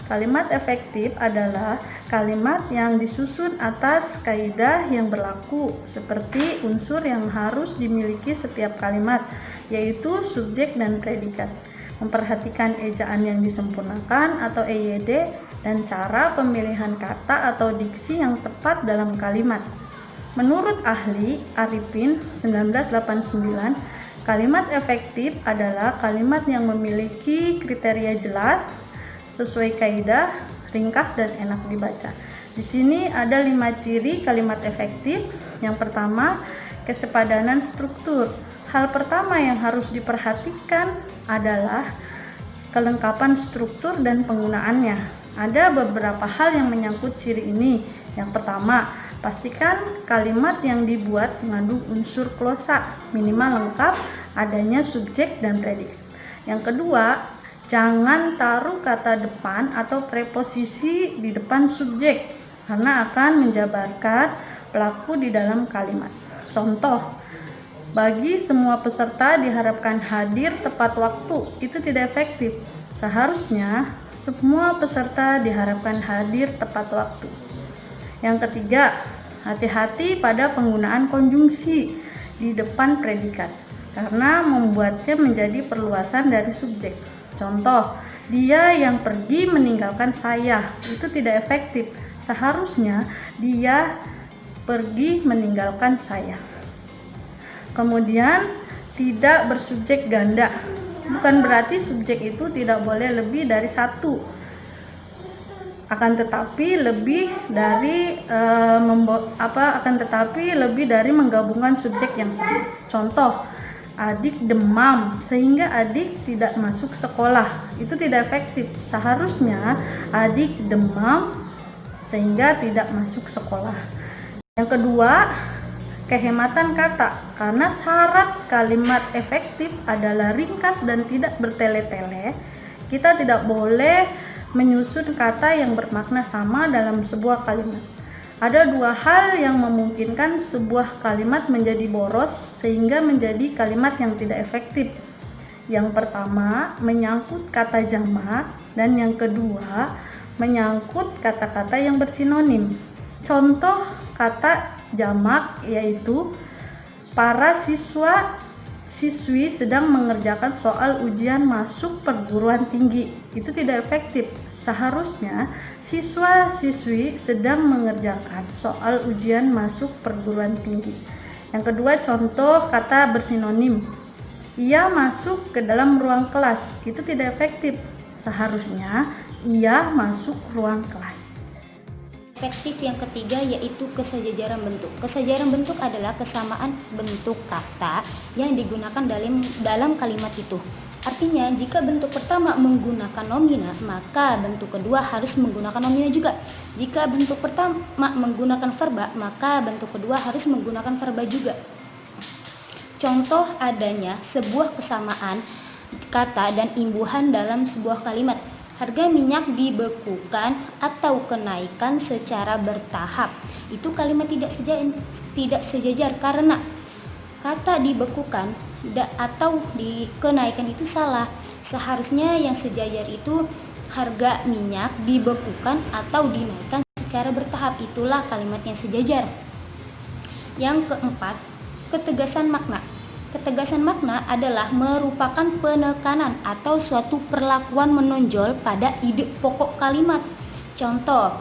Kalimat efektif adalah kalimat yang disusun atas kaidah yang berlaku, seperti unsur yang harus dimiliki setiap kalimat, yaitu subjek dan predikat. Memperhatikan ejaan yang disempurnakan atau EYD dan cara pemilihan kata atau diksi yang tepat dalam kalimat. Menurut ahli Arifin 1989, kalimat efektif adalah kalimat yang memiliki kriteria jelas, sesuai kaidah, ringkas dan enak dibaca. Di sini ada 5 ciri kalimat efektif. Yang pertama, kesepadanan struktur. Hal pertama yang harus diperhatikan adalah kelengkapan struktur dan penggunaannya. Ada beberapa hal yang menyangkut ciri ini. Yang pertama, pastikan kalimat yang dibuat mengandung unsur klosa, minimal lengkap, adanya subjek dan predikat. Yang kedua, jangan taruh kata depan atau preposisi di depan subjek karena akan menjabarkan pelaku di dalam kalimat. Contoh, bagi semua peserta diharapkan hadir tepat waktu. Itu tidak efektif. Seharusnya semua peserta diharapkan hadir tepat waktu. Yang ketiga, hati-hati pada penggunaan konjungsi di depan predikat karena membuatnya menjadi perluasan dari subjek. Contoh, dia yang pergi meninggalkan saya. Itu tidak efektif. Seharusnya dia pergi meninggalkan saya. Kemudian, tidak bersubjek ganda. Bukan berarti subjek itu tidak boleh lebih dari satu. Akan tetapi lebih dari menggabungkan subjek yang sama. Contoh, adik demam sehingga adik tidak masuk sekolah. Itu tidak efektif. Seharusnya adik demam sehingga tidak masuk sekolah. Yang kedua, kehematan kata. Karena syarat kalimat efektif adalah ringkas dan tidak bertele-tele, kita tidak boleh menyusun kata yang bermakna sama dalam sebuah kalimat. Ada 2 hal yang memungkinkan sebuah kalimat menjadi boros sehingga menjadi kalimat yang tidak efektif. Yang pertama, menyangkut kata jamak, dan yang kedua, menyangkut kata-kata yang bersinonim. Contoh kata jamak yaitu para siswi sedang mengerjakan soal ujian masuk perguruan tinggi. Itu tidak efektif. Seharusnya siswa-siswi sedang mengerjakan soal ujian masuk perguruan tinggi. Yang kedua, contoh kata bersinonim. Ia masuk ke dalam ruang kelas. Itu tidak efektif. Seharusnya ia masuk ruang kelas. Efektif yang ketiga yaitu kesejajaran bentuk. Kesejajaran bentuk adalah kesamaan bentuk kata yang digunakan dalam kalimat itu. Artinya, jika bentuk pertama menggunakan nomina, maka bentuk kedua harus menggunakan nomina juga. Jika bentuk pertama menggunakan verba, maka bentuk kedua harus menggunakan verba juga. Contoh adanya sebuah kesamaan kata dan imbuhan dalam sebuah kalimat. Harga minyak dibekukan atau kenaikan secara bertahap. Itu kalimat tidak sejajar karena kata dibekukan atau dikenaikan itu salah. Seharusnya yang sejajar itu harga minyak dibekukan atau dinaikkan secara bertahap. Itulah kalimat yang sejajar. Yang keempat, ketegasan makna. Ketegasan makna adalah merupakan penekanan atau suatu perlakuan menonjol pada ide pokok kalimat. Contoh,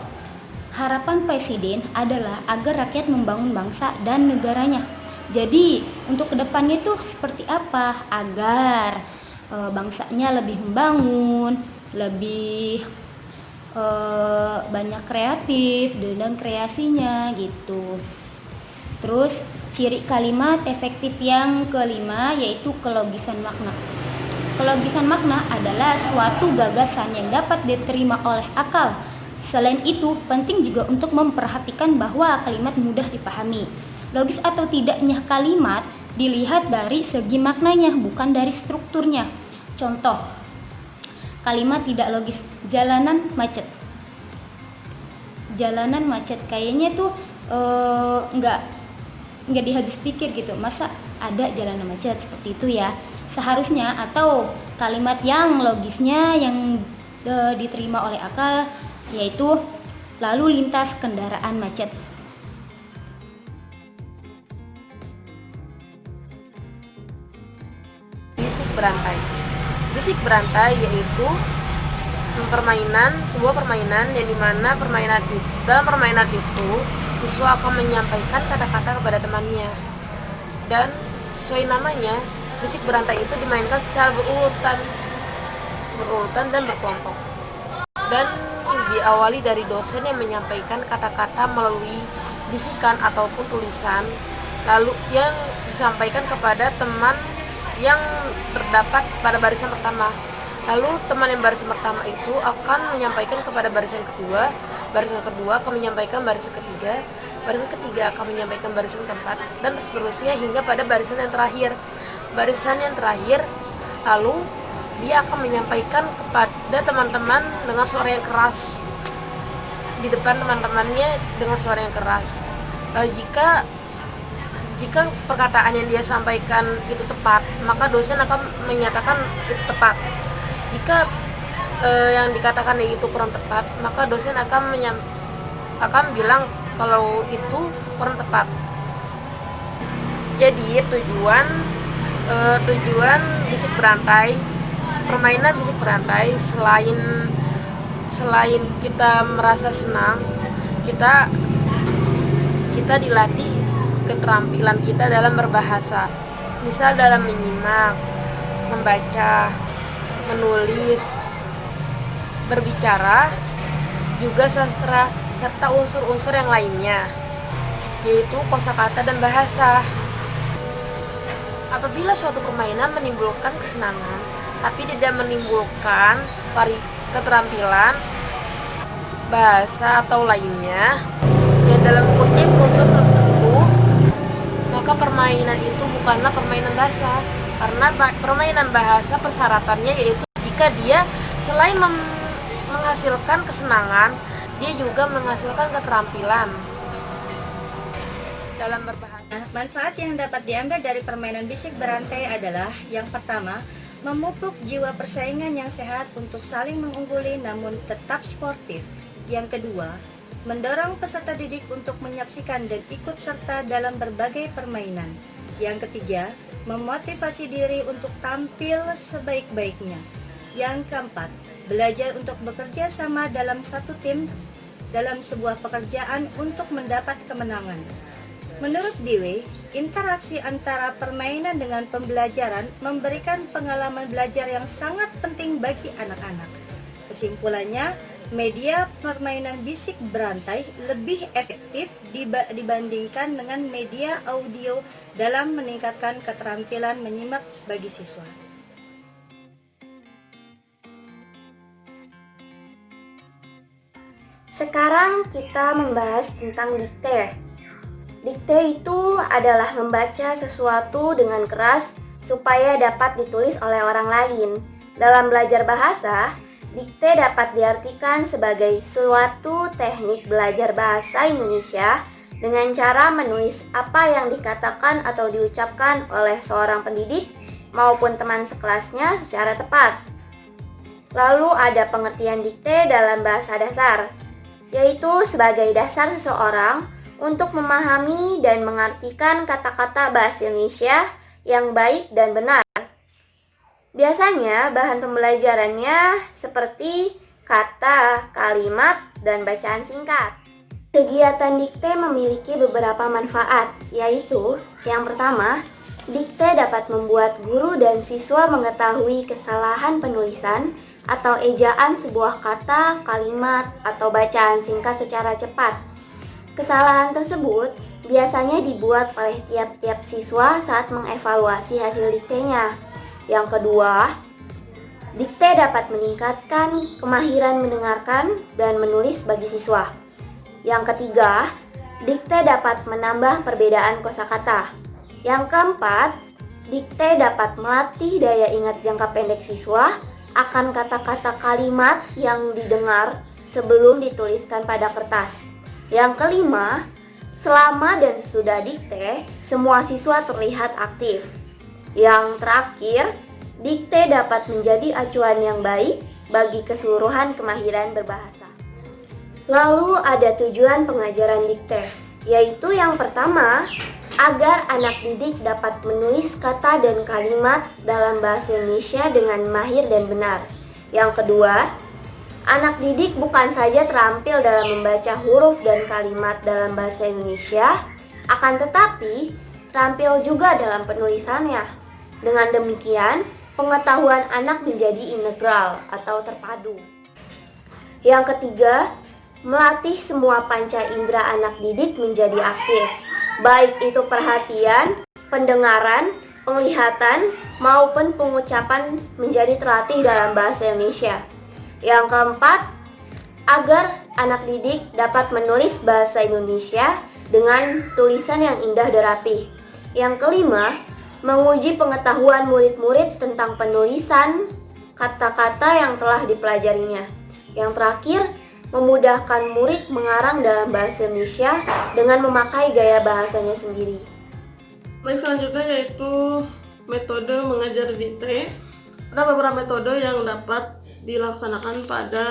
harapan presiden adalah agar rakyat membangun bangsa dan negaranya. Jadi untuk kedepannya itu seperti apa? Agar bangsanya lebih membangun, lebih banyak kreatif dan kreasinya gitu. Terus ciri kalimat efektif yang kelima yaitu kelogisan makna. Kelogisan makna adalah suatu gagasan yang dapat diterima oleh akal. Selain itu, penting juga untuk memperhatikan bahwa kalimat mudah dipahami. Logis atau tidaknya kalimat dilihat dari segi maknanya, bukan dari strukturnya. Contoh, kalimat tidak logis, jalanan macet. Jalanan macet kayaknya tuh nggak dihabis pikir gitu. Masa ada jalanan macet seperti itu ya? Seharusnya atau kalimat yang logisnya yang diterima oleh akal, yaitu lalu lintas kendaraan macet. Bisik berantai. Bisik berantai yaitu sebuah permainan yang dimana dalam permainan itu siswa akan menyampaikan kata-kata kepada temannya, dan sesuai namanya, bisik berantai itu dimainkan secara berurutan dan berkelompok, dan diawali dari dosen yang menyampaikan kata-kata melalui bisikan ataupun tulisan, lalu yang disampaikan kepada teman yang terdapat pada barisan pertama. Lalu teman yang barisan pertama itu akan menyampaikan kepada barisan kedua akan menyampaikan barisan ketiga akan menyampaikan barisan keempat, dan seterusnya hingga pada barisan yang terakhir. Lalu dia akan menyampaikan kepada teman-teman dengan suara yang keras di depan teman-temannya dengan suara yang keras. Jika perkataan yang dia sampaikan itu tepat, maka dosen akan menyatakan itu tepat. Jika yang dikatakan itu kurang tepat, maka dosen akan bilang kalau itu kurang tepat. Jadi tujuan bisik berantai, permainan bisik berantai, selain kita merasa senang, kita dilatih keterampilan kita dalam berbahasa, misal dalam menyimak, membaca, menulis, berbicara, juga sastra, serta unsur-unsur yang lainnya, yaitu kosakata dan bahasa. Apabila suatu permainan menimbulkan kesenangan, tapi tidak menimbulkan keterampilan bahasa atau lainnya yang dalam kutip unsur tertentu, maka permainan itu bukanlah permainan bahasa. Karena permainan bahasa persyaratannya yaitu jika dia selain menghasilkan kesenangan, dia juga menghasilkan keterampilan dalam berbahasa. Manfaat yang dapat diambil dari permainan bisik berantai adalah: yang pertama, memupuk jiwa persaingan yang sehat untuk saling mengungguli namun tetap sportif. Yang kedua, mendorong peserta didik untuk menyaksikan dan ikut serta dalam berbagai permainan. Yang ketiga, memotivasi diri untuk tampil sebaik-baiknya. Yang keempat, belajar untuk bekerja sama dalam satu tim dalam sebuah pekerjaan untuk mendapat kemenangan. Menurut Dewey, interaksi antara permainan dengan pembelajaran memberikan pengalaman belajar yang sangat penting bagi anak-anak. Kesimpulannya, media permainan bisik berantai lebih efektif dibandingkan dengan media audio dalam meningkatkan keterampilan menyimak bagi siswa. Sekarang kita membahas tentang dikte. Dikte itu adalah membaca sesuatu dengan keras supaya dapat ditulis oleh orang lain. Dalam belajar bahasa, dikte dapat diartikan sebagai suatu teknik belajar bahasa Indonesia dengan cara menulis apa yang dikatakan atau diucapkan oleh seorang pendidik maupun teman sekelasnya secara tepat. Lalu ada pengertian dikte dalam bahasa dasar, yaitu sebagai dasar seseorang untuk memahami dan mengartikan kata-kata bahasa Indonesia yang baik dan benar. Biasanya bahan pembelajarannya seperti kata, kalimat, dan bacaan singkat. Kegiatan dikte memiliki beberapa manfaat, yaitu yang pertama, dikte dapat membuat guru dan siswa mengetahui kesalahan penulisan atau ejaan sebuah kata, kalimat, atau bacaan singkat secara cepat. Kesalahan tersebut biasanya dibuat oleh tiap-tiap siswa saat mengevaluasi hasil diktenya. Yang kedua, dikte dapat meningkatkan kemahiran mendengarkan dan menulis bagi siswa. Yang ketiga, dikte dapat menambah perbedaan kosakata. Yang keempat, dikte dapat melatih daya ingat jangka pendek siswa akan kata-kata kalimat yang didengar sebelum dituliskan pada kertas. Yang kelima, selama dan sesudah dikte, semua siswa terlihat aktif. Yang terakhir, dikte dapat menjadi acuan yang baik bagi keseluruhan kemahiran berbahasa. Lalu ada tujuan pengajaran dikte, yaitu yang pertama, agar anak didik dapat menulis kata dan kalimat dalam bahasa Indonesia dengan mahir dan benar. Yang kedua, anak didik bukan saja terampil dalam membaca huruf dan kalimat dalam bahasa Indonesia, akan tetapi terampil juga dalam penulisannya. Dengan demikian, pengetahuan anak menjadi integral atau terpadu. Yang ketiga, melatih semua panca indera anak didik menjadi aktif, baik itu perhatian, pendengaran, penglihatan, maupun pengucapan menjadi terlatih dalam bahasa Indonesia. Yang keempat, agar anak didik dapat menulis bahasa Indonesia dengan tulisan yang indah dan rapi. Yang kelima, menguji pengetahuan murid-murid tentang penulisan kata-kata yang telah dipelajarinya. Yang terakhir, memudahkan murid mengarang dalam bahasa Indonesia dengan memakai gaya bahasanya sendiri. Baik, selanjutnya yaitu metode mengajar dikte. Ada beberapa metode yang dapat dilaksanakan pada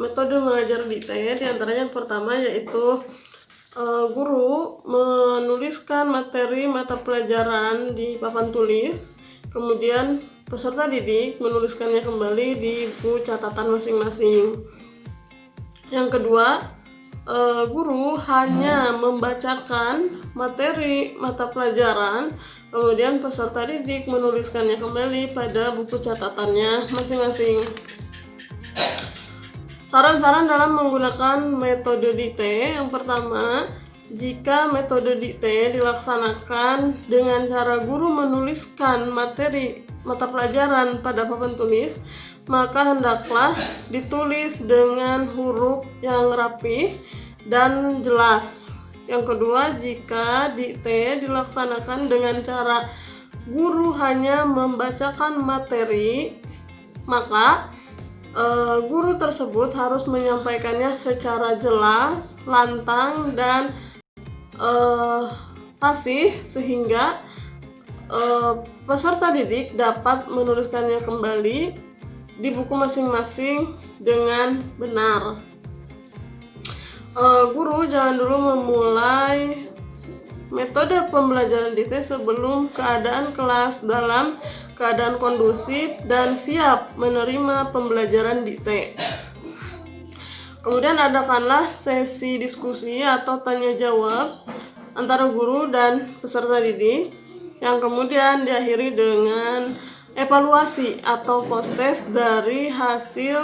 metode mengajar dikte. Di antaranya yang pertama yaitu guru menuliskan materi mata pelajaran di papan tulis, kemudian peserta didik menuliskannya kembali di buku catatan masing-masing. Yang kedua, guru hanya membacakan materi mata pelajaran, kemudian peserta didik menuliskannya kembali pada buku catatannya masing-masing. Saran-saran dalam menggunakan metode dikte. Yang pertama, jika metode dikte dilaksanakan dengan cara guru menuliskan materi mata pelajaran pada papan tulis, maka hendaklah ditulis dengan huruf yang rapi dan jelas. Yang kedua, jika dikte dilaksanakan dengan cara guru hanya membacakan materi, maka guru tersebut harus menyampaikannya secara jelas, lantang, dan fasih sehingga peserta didik dapat menuliskannya kembali di buku masing-masing dengan benar. Guru jangan dulu memulai metode pembelajaran dikte sebelum keadaan kelas dalam keadaan kondusif dan siap menerima pembelajaran dikte. Kemudian adakanlah sesi diskusi atau tanya jawab antara guru dan peserta didik yang kemudian diakhiri dengan evaluasi atau post-test dari hasil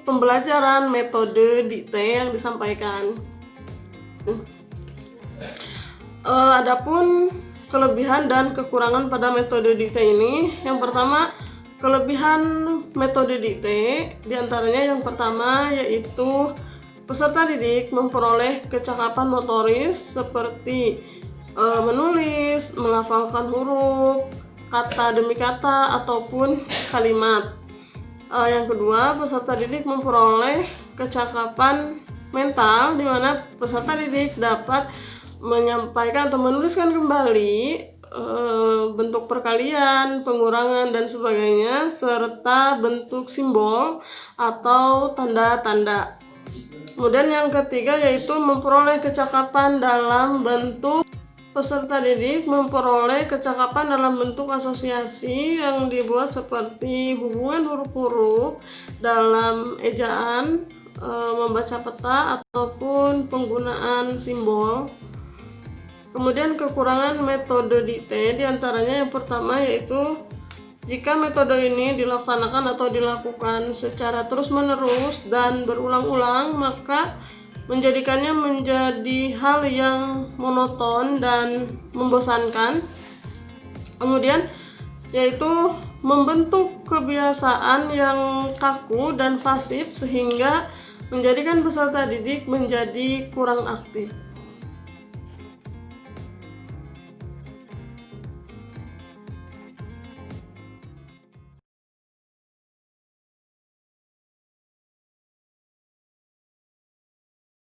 pembelajaran metode dikte yang disampaikan. Adapun kelebihan dan kekurangan pada metode dikte ini, yang pertama, kelebihan metode dikte diantaranya yang pertama yaitu peserta didik memperoleh kecakapan motoris seperti menulis, melafalkan huruf, kata demi kata ataupun kalimat. Yang kedua, peserta didik memperoleh kecakapan mental di mana peserta didik dapat menyampaikan atau menuliskan kembali bentuk perkalian, pengurangan, dan sebagainya serta bentuk simbol atau tanda-tanda. Kemudian yang ketiga yaitu memperoleh kecakapan dalam bentuk peserta didik memperoleh kecakapan dalam bentuk asosiasi yang dibuat seperti hubungan huruf-huruf dalam ejaan, membaca peta ataupun penggunaan simbol. Kemudian kekurangan metode dikte diantaranya yang pertama yaitu jika metode ini dilaksanakan atau dilakukan secara terus-menerus dan berulang-ulang, maka menjadikannya menjadi hal yang monoton dan membosankan. Kemudian yaitu membentuk kebiasaan yang kaku dan pasif sehingga menjadikan peserta didik menjadi kurang aktif.